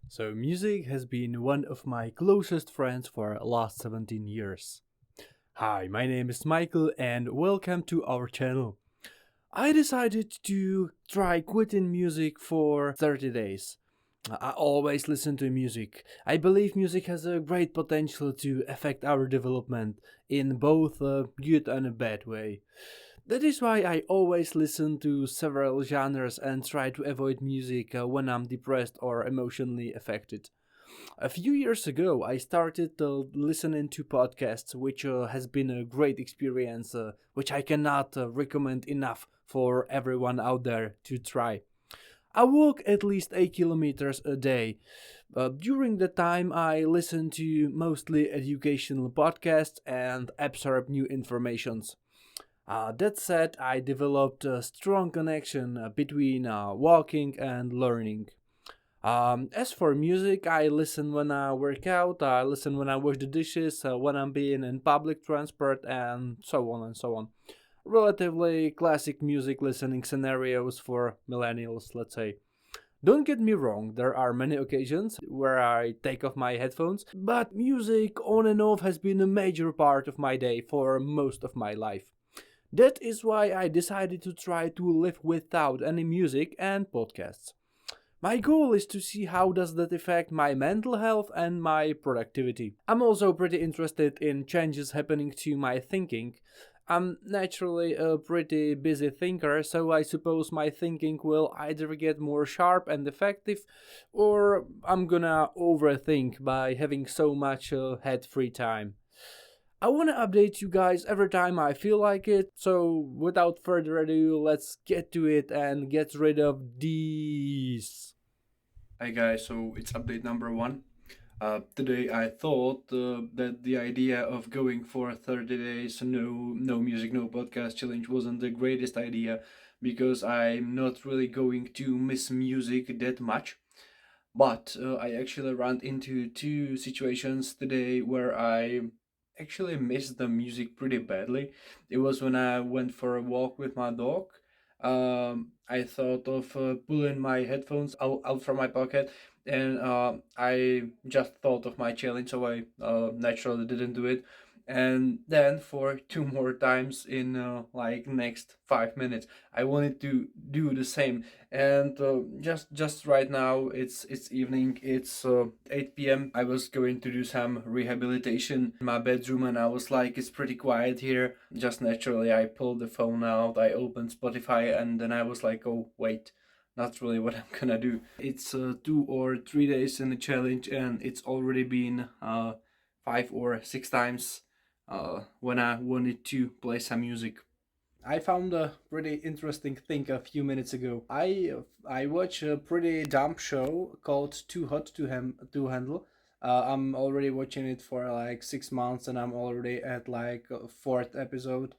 So, music has been one of my closest friends for the last 17 years. Hi, my name is Michael and welcome to our channel. I decided to try quitting music for 30 days. I always listen to music. I believe music has a great potential to affect our development in both a good and a bad way. That is why I always listen to several genres and try to avoid music when I'm depressed or emotionally affected. A few years ago, I started listening to podcasts, which has been a great experience, which I cannot recommend enough for everyone out there to try. I walk at least 8 kilometers a day. During the time, I listen to mostly educational podcasts and absorb new informations. That said, I developed a strong connection between walking and learning. As for music, I listen when I work out, I listen when I wash the dishes, when I'm being in public transport, and so on and so on. Relatively classic music listening scenarios for millennials, let's say. Don't get me wrong, there are many occasions where I take off my headphones, but music on and off has been a major part of my day for most of my life. That is why I decided to try to live without any music and podcasts. My goal is to see how does that affect my mental health and my productivity. I'm also pretty interested in changes happening to my thinking. I'm naturally a pretty busy thinker, so I suppose my thinking will either get more sharp and effective, or I'm gonna overthink by having so much head free time. I want to update you guys every time I feel like it, so without further ado, let's get to it and get rid of these. Hi guys, so it's update number one. Today I thought that the idea of going for 30 days no music no podcast challenge wasn't the greatest idea because I'm not really going to miss music that much. But I actually ran into two situations today where I actually missed the music pretty badly. It was when I went for a walk with my dog. I thought of pulling my headphones out from my pocket, and I just thought of my challenge, so I naturally didn't do it. And then for two more times in like next 5 minutes, I wanted to do the same. And just right now, it's evening. It's 8 p.m. I was going to do some rehabilitation in my bedroom, and I was like, it's pretty quiet here. Just naturally, I pulled the phone out, I opened Spotify, and then I was like, oh wait, that's really what I'm gonna do. It's 2 or 3 days in the challenge, and it's already been 5 or 6 times when I wanted to play some music. I found a pretty interesting thing a few minutes ago. I watched a pretty dumb show called Too Hot to Handle. I'm already watching it for like 6 months, and I'm already at like fourth episode.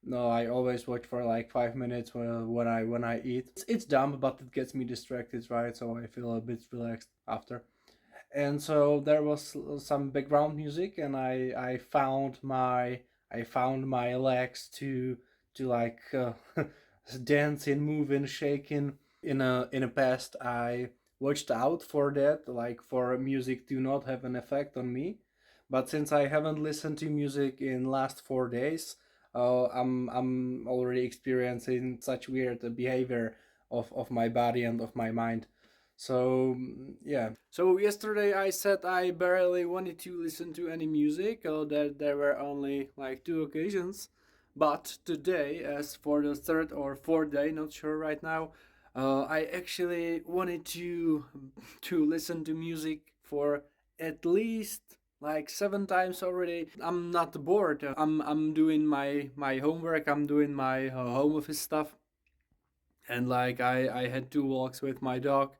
No, I always watch for like 5 minutes when I eat. It's dumb, but it gets me distracted, right? So I feel a bit relaxed after. And so there was some background music, and I found my legs to like dancing, moving, shaking. In a past, I watched out for that, like for music to not have an effect on me. But since I haven't listened to music in last 4 days, I'm already experiencing such weird behavior of my body and of my mind. So yeah. So yesterday I said I barely wanted to listen to any music, or that there were only like two occasions. But today, as for the third or fourth day, not sure right now, I actually wanted to listen to music for at least like 7 times already. I'm not bored. I'm doing my homework. I'm doing my home office stuff, and like I had two walks with my dog,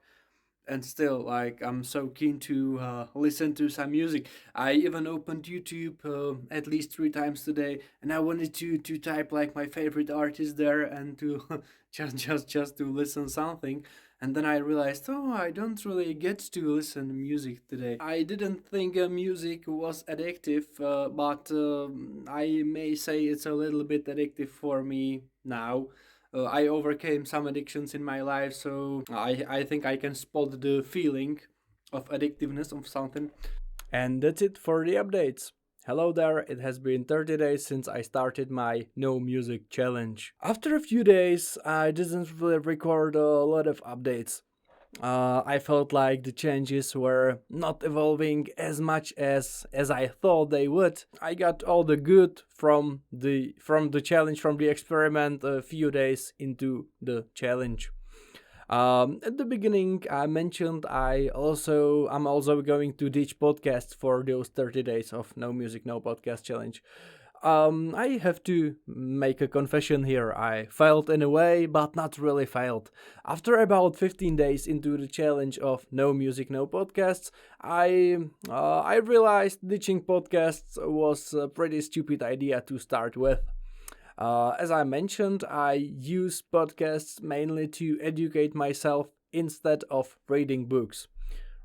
and still like I'm so keen to listen to some music. I even opened YouTube at least 3 times today, and I wanted to type like my favorite artist there and to just to listen something. And then I realized, oh, I don't really get to listen to music today. I didn't think music was addictive, but I may say it's a little bit addictive for me now. I overcame some addictions in my life, so I think I can spot the feeling. of addictiveness of something. And that's it for the updates. Hello there, it has been 30 days since I started my No Music Challenge. After a few days, I didn't really record a lot of updates. I felt like the changes were not evolving as much as I thought they would. I got all the good from the challenge, from the experiment a few days into the challenge. At the beginning, I mentioned I'm also going to ditch podcasts for those 30 days of No Music No Podcast challenge. I have to make a confession here. I failed in a way, but not really failed. After about 15 days into the challenge of No Music No Podcasts, I realized ditching podcasts was a pretty stupid idea to start with. As I mentioned, I use podcasts mainly to educate myself instead of reading books.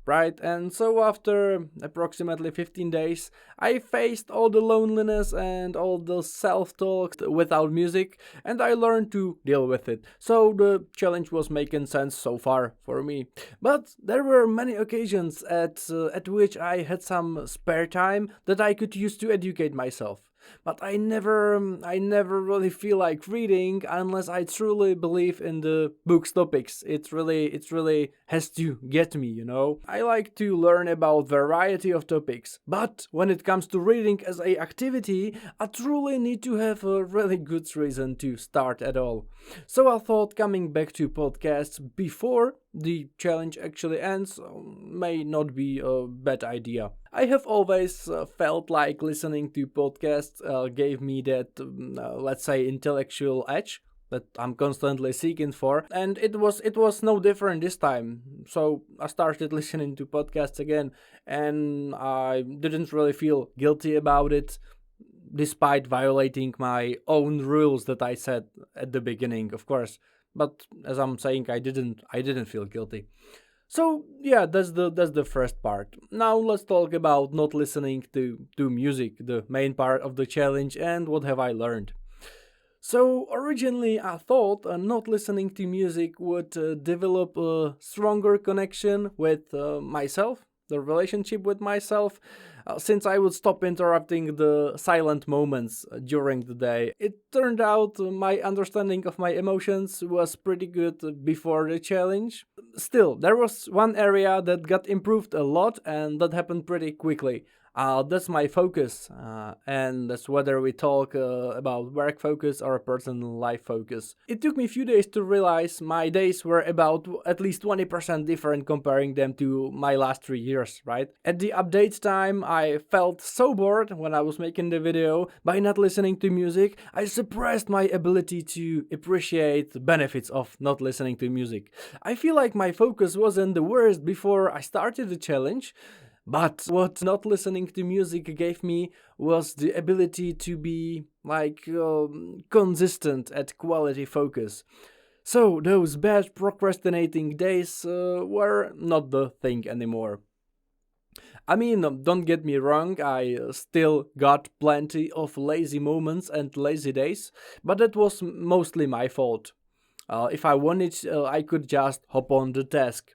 Right, and so after approximately 15 days, I faced all the loneliness and all the self talk without music, and I learned to deal with it. So the challenge was making sense so far for me. But there were many occasions at which I had some spare time that I could use to educate myself. But I never really feel like reading unless I truly believe in the book's topics. It really has to get me, you know. I like to learn about variety of topics, but when it comes to reading as a activity, I truly need to have a really good reason to start at all. So I thought coming back to podcasts before the challenge actually ends may not be a bad idea. I have always felt like listening to podcasts gave me that, let's say, intellectual edge that I'm constantly seeking for, and it was no different this time. So I started listening to podcasts again, and I didn't really feel guilty about it, despite violating my own rules that I set at the beginning, of course. But as I'm saying, I didn't feel guilty. So yeah, that's the first part. Now let's talk about not listening to music, the main part of the challenge, and what have I learned. So originally I thought not listening to music would develop a stronger connection with myself, the relationship with myself, since I would stop interrupting the silent moments during the day. It turned out my understanding of my emotions was pretty good before the challenge. Still, there was one area that got improved a lot, and that happened pretty quickly. That's my focus, and that's whether we talk about work focus or personal life focus. It took me a few days to realize my days were about at least 20% different comparing them to my last 3 years, right? At the update time, I felt so bored when I was making the video. By not listening to music, I suppressed my ability to appreciate the benefits of not listening to music. I feel like my focus wasn't the worst before I started the challenge. But what not listening to music gave me was the ability to be like consistent at quality focus. So those bad procrastinating days were not the thing anymore. I mean, don't get me wrong, I still got plenty of lazy moments and lazy days, but that was mostly my fault. If I wanted, I could just hop on the task,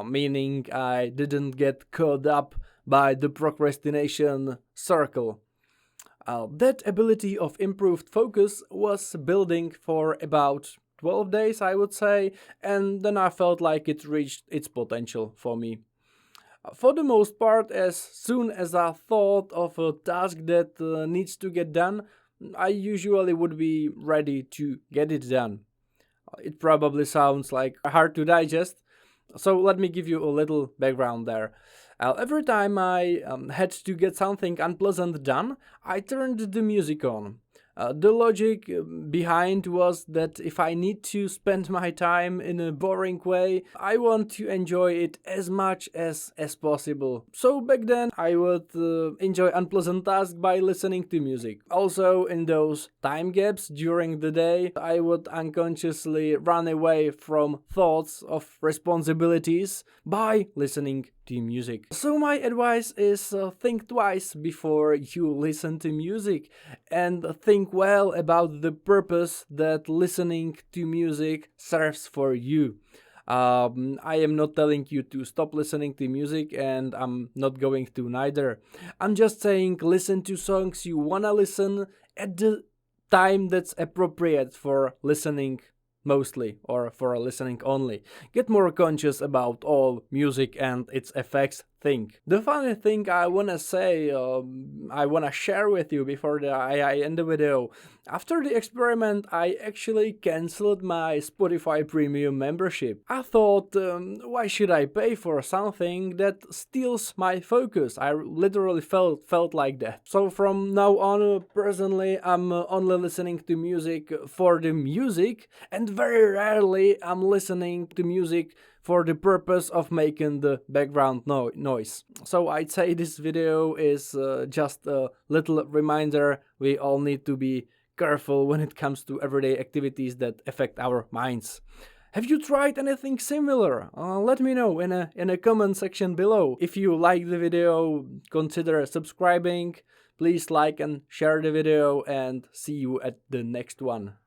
meaning I didn't get caught up by the procrastination circle. That ability of improved focus was building for about 12 days, I would say, and then I felt like it reached its potential for me. For the most part, as soon as I thought of a task that needs to get done, I usually would be ready to get it done. It probably sounds like hard to digest, so let me give you a little background there. Every time I had to get something unpleasant done, I turned the music on. The logic behind was that if I need to spend my time in a boring way, I want to enjoy it as much as possible. So back then, I would enjoy unpleasant tasks by listening to music. Also, in those time gaps during the day, I would unconsciously run away from thoughts of responsibilities by listening to music. So my advice is think twice before you listen to music, and think well about the purpose that listening to music serves for you. I am not telling you to stop listening to music, and I'm not going to neither. I'm just saying listen to songs you wanna listen at the time that's appropriate for listening mostly or for listening only. Get more conscious about all music and its effects thing. The funny thing I wanna say, I wanna share with you before I end the video. After the experiment, I actually cancelled my Spotify Premium membership. I thought, why should I pay for something that steals my focus? I literally felt like that. So from now on, personally, I'm only listening to music for the music, and very rarely I'm listening to music for the purpose of making the background noise. So I'd say this video is just a little reminder we all need to be careful when it comes to everyday activities that affect our minds. Have you tried anything similar? Let me know in a comment section below. If you like the video, consider subscribing. Please like and share the video, and see you at the next one.